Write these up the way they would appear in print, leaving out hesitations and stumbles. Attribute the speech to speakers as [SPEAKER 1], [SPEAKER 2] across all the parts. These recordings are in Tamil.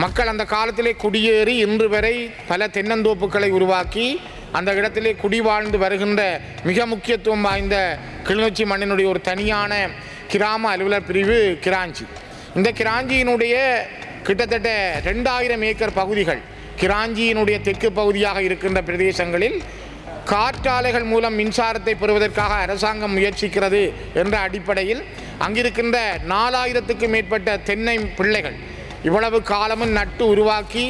[SPEAKER 1] மக்கள் அந்த காலத்திலே குடியேறி இன்று வரை பல தென்னந்தோப்புகளை உருவாக்கி அந்த இடத்திலே குடிவாழ்ந்து வருகின்ற மிக முக்கியத்துவம் வாய்ந்த கிளிநொச்சி மண்ணினுடைய ஒரு தனியான கிராம அலுவலர் பிரிவு கிராஞ்சி. இந்த கிராஞ்சியினுடைய கிட்டத்தட்ட 2000 ஏக்கர் பகுதிகள் கிராஞ்சியினுடைய தெற்கு பகுதியாக இருக்கின்ற பிரதேசங்களில் காற்றாலைகள் மூலம் மின்சாரத்தை பெறுவதற்காக அரசாங்கம் முயற்சிக்கிறது என்ற அடிப்படையில் அங்கிருக்கின்ற 4000க்கும் மேற்பட்ட தென்னை பிள்ளைகள் இவ்வளவு காலமும் நட்டு உருவாக்கி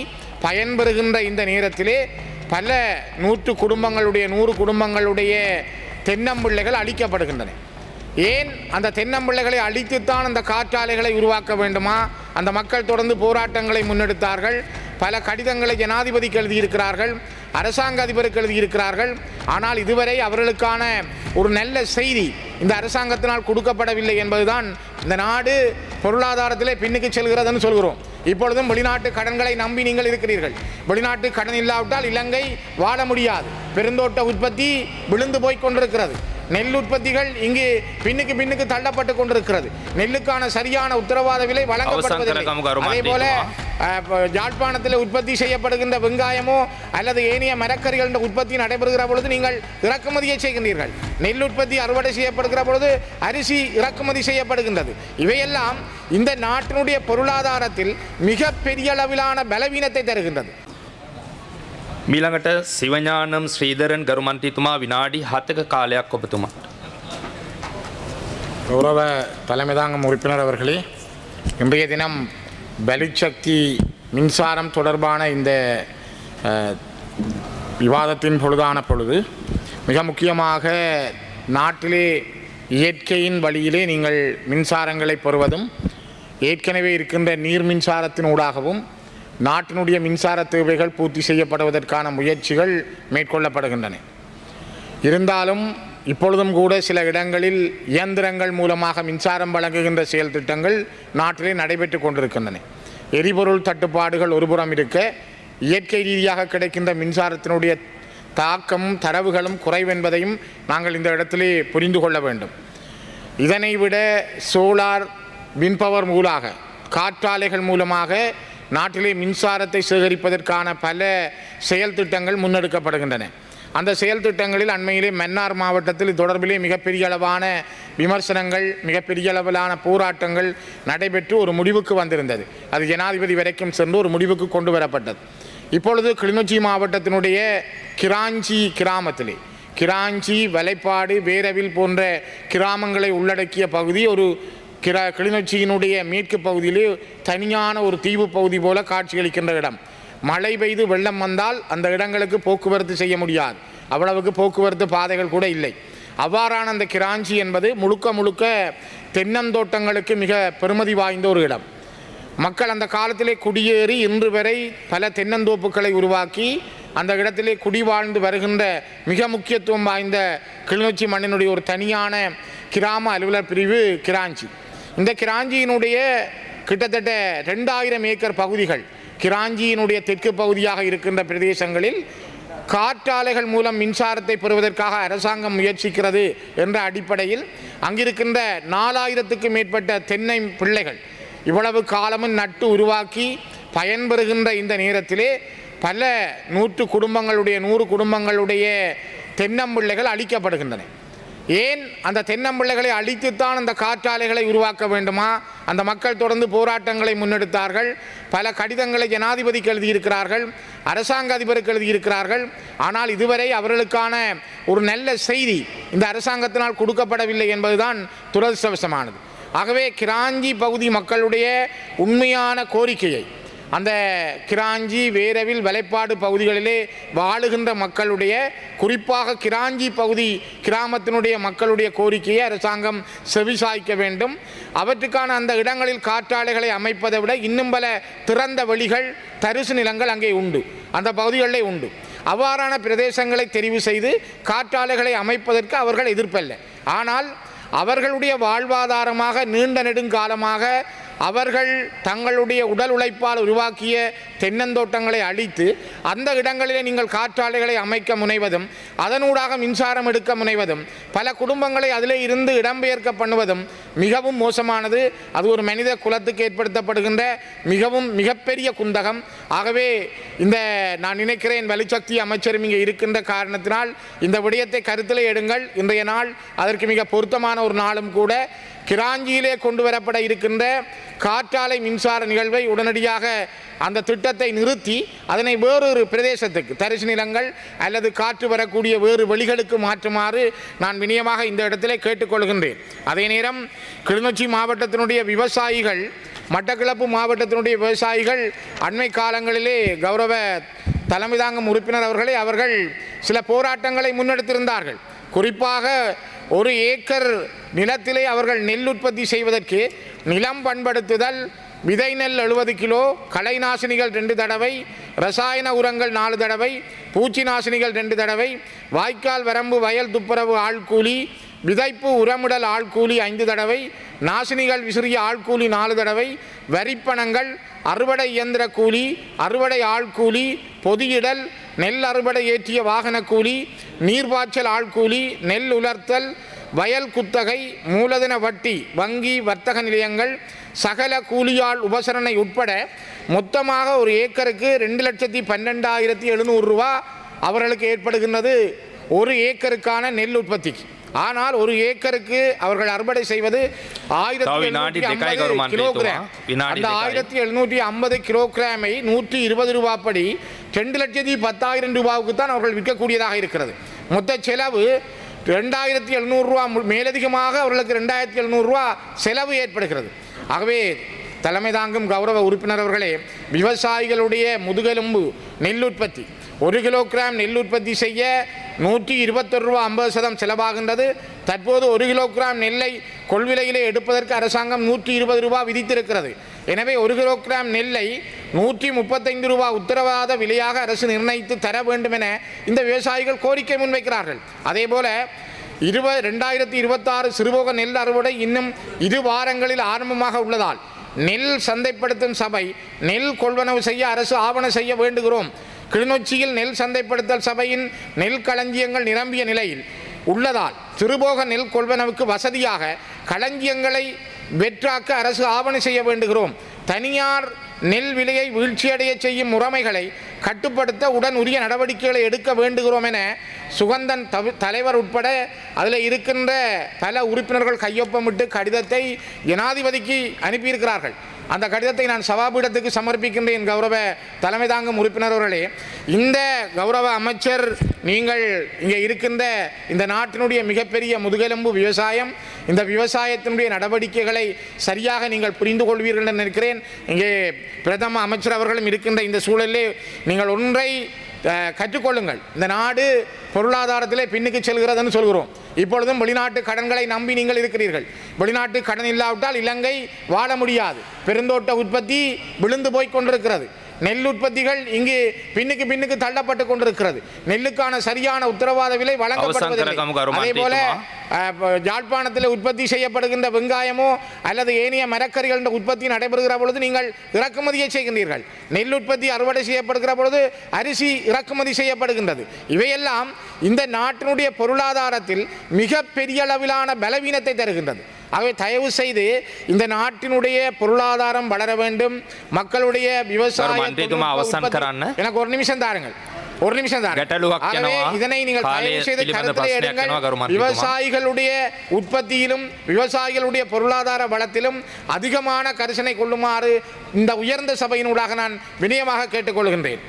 [SPEAKER 1] பயன்பெறுகின்ற இந்த நேரத்திலே பல 100 குடும்பங்களுடைய தென்னம்பிள்ளைகள் அழிக்கப்படுகின்றன. ஏன் அந்த தென்னம்பிள்ளைகளை அழித்துத்தான் அந்த காற்றாலைகளை உருவாக்க வேண்டுமா? அந்த மக்கள் தொடர்ந்து போராட்டங்களை முன்னெடுத்தார்கள். பல கடிதங்களை ஜனாதிபதிக்கு எழுதியிருக்கிறார்கள், அரசாங்க அதிபருக்கு எழுதியிருக்கிறார்கள். ஆனால் இதுவரை அவர்களுக்கான ஒரு நல்ல செய்தி இந்த அரசாங்கத்தினால் கொடுக்கப்படவில்லை என்பதுதான் இந்த நாடு பொருளாதாரத்திலே பின்னுக்கு செல்கிறதுன்னு சொல்கிறோம். இப்பொழுதும் வெளிநாட்டு கடன்களை நம்பி நீங்கள் இருக்கிறீர்கள். வெளிநாட்டு கடன் இல்லாவிட்டால் இலங்கை வாழ முடியாது. பெருந்தோட்ட உற்பத்தி விழுந்து போய் கொண்டிருக்கிறது. நெல் உற்பத்திகள் இங்கு பின்னுக்கு தள்ளப்பட்டு கொண்டிருக்கிறது. நெல்லுக்கான சரியான உத்தரவாத விலை வழங்கப்படுவதில்லை. அதே போல யாழ்ப்பாணத்தில் உற்பத்தி செய்யப்படுகின்ற வெங்காயமோ அல்லது ஏனைய மரக்கறிகள் உற்பத்தி நடைபெறுகிற பொழுது நீங்கள் இறக்குமதியை செய்கின்றீர்கள். நெல் உற்பத்தி அறுவடை செய்யப்படுகிற பொழுது அரிசி இறக்குமதி செய்யப்படுகின்றது. இவையெல்லாம் இந்த நாட்டினுடைய பொருளாதாரத்தில் மிக பெரிய அளவிலான பலவீனத்தை தருகின்றது.
[SPEAKER 2] මීළඟට සිවඥානම් ශ්‍රීධරන් ගරු මන්ත්‍රීතුමා විනාඩි 7ක කාලයක් ඔබතුමාට.
[SPEAKER 1] கௌரவ தலைமைதாங்கும் உறுப்பினர் அவர்களே, இன்றைய தினம் பலிசக்தி மின்சாரம் தொடர்பான இந்த விவாதத்தின் பொழுதான பொழுது மிக முக்கியமாக நாட்டிலே இயற்கையின் வழியிலே நீங்கள் மின்சாரங்களை பெறுவதும் ஏற்கனவே இருக்கின்ற நீர் மின்சாரத்தின் ஊடாகவும் நாட்டினுடைய மின்சார தேவைகள் பூர்த்தி செய்யப்படுவதற்கான முயற்சிகள் மேற்கொள்ளப்படுகின்றன. இருந்தாலும் இப்பொழுதும் கூட சில இடங்களில் இயந்திரங்கள் மூலமாக மின்சாரம் வழங்குகின்ற செயல் திட்டங்கள் நாட்டிலே நடைபெற்று கொண்டிருக்கின்றன. எரிபொருள் தட்டுப்பாடுகள் ஒருபுறம் இருக்க, இயற்கை ரீதியாக கிடைக்கின்ற மின்சாரத்தினுடைய தாக்கமும் தரவுகளும் குறைவென்பதையும் நாங்கள் இந்த இடத்திலே புரிந்து கொள்ள வேண்டும். இதனை விட சோலார் விண்பவர் மூலமாக காற்றாலைகள் மூலமாக நாட்டிலே மின்சாரத்தை சேகரிப்பதற்கான பல செயல் திட்டங்கள் முன்னெடுக்கப்படுகின்றன. அந்த செயல் திட்டங்களில் அண்மையிலே மன்னார் மாவட்டத்தில் தொடர்பிலே மிகப்பெரிய அளவான விமர்சனங்கள், மிகப்பெரிய அளவிலான போராட்டங்கள் நடைபெற்று ஒரு முடிவுக்கு வந்திருந்தது. அது ஜனாதிபதி வரைக்கும் சென்று ஒரு முடிவுக்கு கொண்டு வரப்பட்டது. இப்பொழுது கிளிநொச்சி மாவட்டத்தினுடைய கிராஞ்சி கிராமத்திலே, கிராஞ்சி, வலைப்பாடு, வேரவில் போன்ற கிராமங்களை உள்ளடக்கிய பகுதி ஒரு கிளிநொச்சியினுடைய மேற்கு பகுதியிலே தனியான ஒரு தீவு பகுதி போல காட்சியளிக்கின்ற இடம். மழை பெய்து வெள்ளம் வந்தால் அந்த இடங்களுக்கு போக்குவரத்து செய்ய முடியாது. அவ்வளவுக்கு போக்குவரத்து பாதைகள் கூட இல்லை. அவ்வாறான அந்த கிராஞ்சி என்பது முழுக்க தென்னந்தோட்டங்களுக்கு மிக பெருமதி வாய்ந்த ஒரு இடம். மக்கள் அந்த காலத்திலே குடியேறி இன்று வரை பல தென்னந்தோப்புகளை உருவாக்கி அந்த இடத்திலே குடிவாழ்ந்து வருகின்ற மிக முக்கியத்துவம் வாய்ந்த கிளிநொச்சி மண்ணினுடைய ஒரு தனியான கிராம அலுவலர் பிரிவு கிராஞ்சி. இந்த கிராஞ்சியினுடைய கிட்டத்தட்ட 2000 ஏக்கர் பகுதிகள் கிராஞ்சியினுடைய தெற்கு பகுதியாக இருக்கின்ற பிரதேசங்களில் காற்றாலைகள் மூலம் மின்சாரத்தை பெறுவதற்காக அரசாங்கம் முயற்சிக்கிறது என்ற அடிப்படையில் அங்கிருக்கின்ற 4000க்கும் மேற்பட்ட தென்னை பிள்ளைகள் இவ்வளவு காலமும் நட்டு உருவாக்கி பயன்பெறுகின்ற இந்த நேரத்திலே பல 100 குடும்பங்களுடைய தென்னம்பிள்ளைகள் அழிக்கப்படுகின்றன. ஏன் அந்த தென்னம்பிள்ளைகளை அழித்துத்தான் அந்த காற்றாலைகளை உருவாக்க வேண்டுமா? அந்த மக்கள் தொடர்ந்து போராட்டங்களை முன்னெடுத்தார்கள். பல கடிதங்களை ஜனாதிபதிக்கு எழுதியிருக்கிறார்கள், அரசாங்க அதிபருக்கு எழுதியிருக்கிறார்கள். ஆனால் இதுவரை அவர்களுக்கான ஒரு நல்ல செய்தி இந்த அரசாங்கத்தினால் கொடுக்கப்படவில்லை என்பதுதான் துரதிர்ஷ்டவசமானது. ஆகவே கிராஞ்சி பகுதி மக்களுடைய உண்மையான கோரிக்கையை, அந்த கிராஞ்சி, வேரவில், வலைப்பாடு பகுதிகளிலே வாழுகின்ற மக்களுடைய, குறிப்பாக கிராஞ்சி பகுதி கிராமத்தினுடைய மக்களுடைய கோரிக்கையை அரசாங்கம் செவிசாய்க்க வேண்டும். அவற்றுக்கான அந்த இடங்களில் காற்றாலைகளை அமைப்பதை விட இன்னும் பல திறந்த வெளிகள், தரிசு நிலங்கள் அங்கே உண்டு, அந்த பகுதிகளிலே உண்டு. அவ்வாறான பிரதேசங்களை தெரிவு செய்து காற்றாலைகளை அமைப்பதற்கு அவர்கள் எதிர்ப்பல்ல. ஆனால் அவர்களுடைய வாழ்வாதாரமாக நீண்ட நெடுங்காலமாக அவர்கள் தங்களுடைய உடல் உழைப்பால் உருவாக்கிய தென்னந்தோட்டங்களை அழித்து அந்த இடங்களிலே நீங்கள் காற்றாலைகளை அமைக்க முனைவதும் அதனூடாக மின்சாரம் எடுக்க முனைவதும் பல குடும்பங்களை அதிலே இருந்து இடம்பெயர்க்க பண்ணுவதும் மிகவும் மோசமானது. அது ஒரு மனித குலத்துக்கு ஏற்படுத்தப்படுகின்ற மிகப்பெரிய குந்தகம். ஆகவே நான் நினைக்கிறேன் வலுசக்தி அமைச்சரும் இங்கே இருக்கின்ற காரணத்தினால் இந்த விடயத்தை கருத்திலே எடுங்கள். இன்றைய நாள் அதற்கு மிக பொருத்தமான ஒரு நாளும் கூட. கிராஞ்சியிலே கொண்டு வரப்பட இருக்கின்ற காற்றாலை மின்சார நிகழ்வை உடனடியாக அந்த திட்டத்தை நிறுத்தி அதனை வேறொரு பிரதேசத்துக்கு தரிசு நிலங்கள் அல்லது காற்று வரக்கூடிய வேறு வழிகளுக்கு மாற்றுமாறு நான் வினயமாக இந்த இடத்திலே கேட்டுக்கொள்கின்றேன். அதே நேரம் கிளிநொச்சி மாவட்டத்தினுடைய விவசாயிகள், மட்டக்களப்பு மாவட்டத்தினுடைய விவசாயிகள் அண்மை காலங்களிலே கௌரவ தலைமை தாங்கும் உறுப்பினர் அவர்கள் சில போராட்டங்களை முன்னெடுத்திருந்தார்கள். குறிப்பாக 1 ஏக்கர் நிலத்திலே அவர்கள் நெல் உற்பத்தி செய்வதற்கு நிலம் பண்படுத்துதல், விதை நெல் 70 கிலோ, களை நாசினிகள் 2 தடவை, ரசாயன உரங்கள் 4 தடவை, பூச்சி நாசினிகள் 2 தடவை, வாய்க்கால் வரம்பு வயல் துப்புரவு ஆள்கூலி, விதைப்பு உரமிடல் ஆள்கூலி 5 தடவை, நாசினிகள் விசிறிய ஆள்கூலி 4 தடவை, வரிப்பணங்கள், அறுவடை இயந்திர கூலி, அறுவடை ஆள்கூலி, பொதியிடல், நெல் அறுவடை ஏற்றிய வாகன கூலி, நீர்பாய்ச்சல் ஆள்கூலி, நெல் உலர்த்தல், வயல் குத்தகை, மூலதன வட்டி, வங்கி வர்த்தக நிலையங்கள், சகல கூலியாள் உபசரணை உட்பட மொத்தமாக 1 ஏக்கருக்கு 2,12,700 ரூபா அவர்களுக்கு ஏற்படுகின்றது 1 ஏக்கருக்கான நெல் உற்பத்திக்கு. ஆனால் 1 ஏக்கருக்கு அவர்கள் அறுவடை செய்வது 1750 கிலோகிராம். அந்த 1750 கிலோகிராமை 120 ரூபாப்படி 2,10,000 ரூபாவுக்கு தான் அவர்கள் விற்கக்கூடியதாக இருக்கிறது. மொத்த செலவு 2,700 ரூபா, மேலதிகமாக அவர்களுக்கு 2,700 ரூபா செலவு ஏற்படுகிறது. ஆகவே தலைமை தாங்கும் கௌரவ உறுப்பினர் அவர்களே, விவசாயிகளுடைய முதுகெலும்பு நெல் உற்பத்தி, 1 கிலோகிராம் நெல் உற்பத்தி செய்ய 121 ரூபா 50% செலவாகின்றது. தற்போது 1 கிலோகிராம் நெல்லை கொள்விலையிலே எடுப்பதற்கு அரசாங்கம் 120 ரூபா விதித்திருக்கிறது. எனவே 1 கிலோகிராம் நெல்லை 135 ரூபா உத்தரவாத விலையாக அரசு நிர்ணயித்து தர வேண்டும் என இந்த விவசாயிகள் கோரிக்கை முன்வைக்கிறார்கள். அதேபோல 2026 சிறுபோக நெல் அறுவடை இன்னும் 2 வாரங்களில் ஆரம்பமாக உள்ளதால் நெல் சந்தைப்படுத்தும் சபை நெல் கொள்வனவு செய்ய அரசு ஆவண செய்ய வேண்டுகிறோம். கிளிநொச்சியில் நெல் சந்தைப்படுத்தல் சபையின் நெல் களஞ்சியங்கள் நிரம்பிய நிலையில் உள்ளதால் சிறுபோக நெல் கொள்வனவுக்கு வசதியாக களஞ்சியங்களை வெற்றாக்க அரசு ஆவண செய்ய வேண்டுகிறோம். தனியார் நெல் விலையை வீழ்ச்சியடைய செய்யும் முறைமைகளை கட்டுப்படுத்த உடன் உரிய நடவடிக்கைகளை எடுக்க வேண்டுகிறோம் என சுகந்தன் தலைவர் உட்பட அதில் இருக்கின்ற பல உறுப்பினர்கள் கையொப்பமிட்டு கடிதத்தை ஜனாதிபதிக்கு அனுப்பியிருக்கிறார்கள். அந்த கடிதத்தை நான் சபாபீடத்துக்கு சமர்ப்பிக்கின்றேன். கௌரவ தலைமை தாங்கும் உறுப்பினர் அவர்களே, இந்த கௌரவ அமைச்சர், நீங்கள் இங்கே இருக்கின்ற இந்த நாட்டினுடைய மிகப்பெரிய முதுகெலும்பு விவசாயம், இந்த விவசாயத்தினுடைய நடவடிக்கைகளை சரியாக நீங்கள் புரிந்து கொள்வீர்கள் என்று நினைக்கிறேன். இங்கே பிரதம அமைச்சர் அவர்களும் இருக்கின்ற இந்த சூழலிலே நீங்கள் ஒன்றை கற்றுக்கொள்ளுங்கள். இந்த நாடு பொருளாதாரத்திலே பின்னுக்கு செல்கிறதுன்னு சொல்கிறோம். இப்பொழுதும் வெளிநாட்டு கடன்களை நம்பி நீங்கள் இருக்கிறீர்கள். வெளிநாட்டு கடன் இல்லாவிட்டால் இலங்கை வாழ முடியாது. பெருந்தோட்ட உற்பத்தி விழுந்து போய் கொண்டிருக்கிறது. நெல் உற்பத்திகள் இங்கு பின்னுக்கு தள்ளப்பட்டு கொண்டிருக்கிறது. நெல்லுக்கான சரியான உத்தரவாத விலை வழங்கப்படுவதில்லை. அதே போல யாழ்ப்பாணத்தில் உற்பத்தி செய்யப்படுகின்ற வெங்காயமோ அல்லது ஏனைய மரக்கறிகள் உற்பத்தி நடைபெறுகிற பொழுது நீங்கள் இறக்குமதியை செய்கின்றீர்கள். நெல் உற்பத்தி அறுவடை செய்யப்படுகிற பொழுது அரிசி இறக்குமதி செய்யப்படுகின்றது. இவையெல்லாம் இந்த நாட்டினுடைய பொருளாதாரத்தில் மிக பெரிய அளவிலான பலவீனத்தை தருகின்றது. ஆகவே தயவு செய்து இந்த நாட்டினுடைய பொருளாதாரம் வளர வேண்டும். மக்களுடைய விவசாய எனக்கு ஒரு நிமிஷம் தாருங்கள். இதனை நீங்கள் தயவு செய்து கருத்தில் எடுங்கள். விவசாயிகளுடைய உற்பத்தியிலும் விவசாயிகளுடைய பொருளாதார வளத்திலும் அதிகமான கரிசனை கொள்ளுமாறு இந்த உயர்ந்த சபையினூடாக நான் வினயமாக கேட்டுக்கொள்கின்றேன்.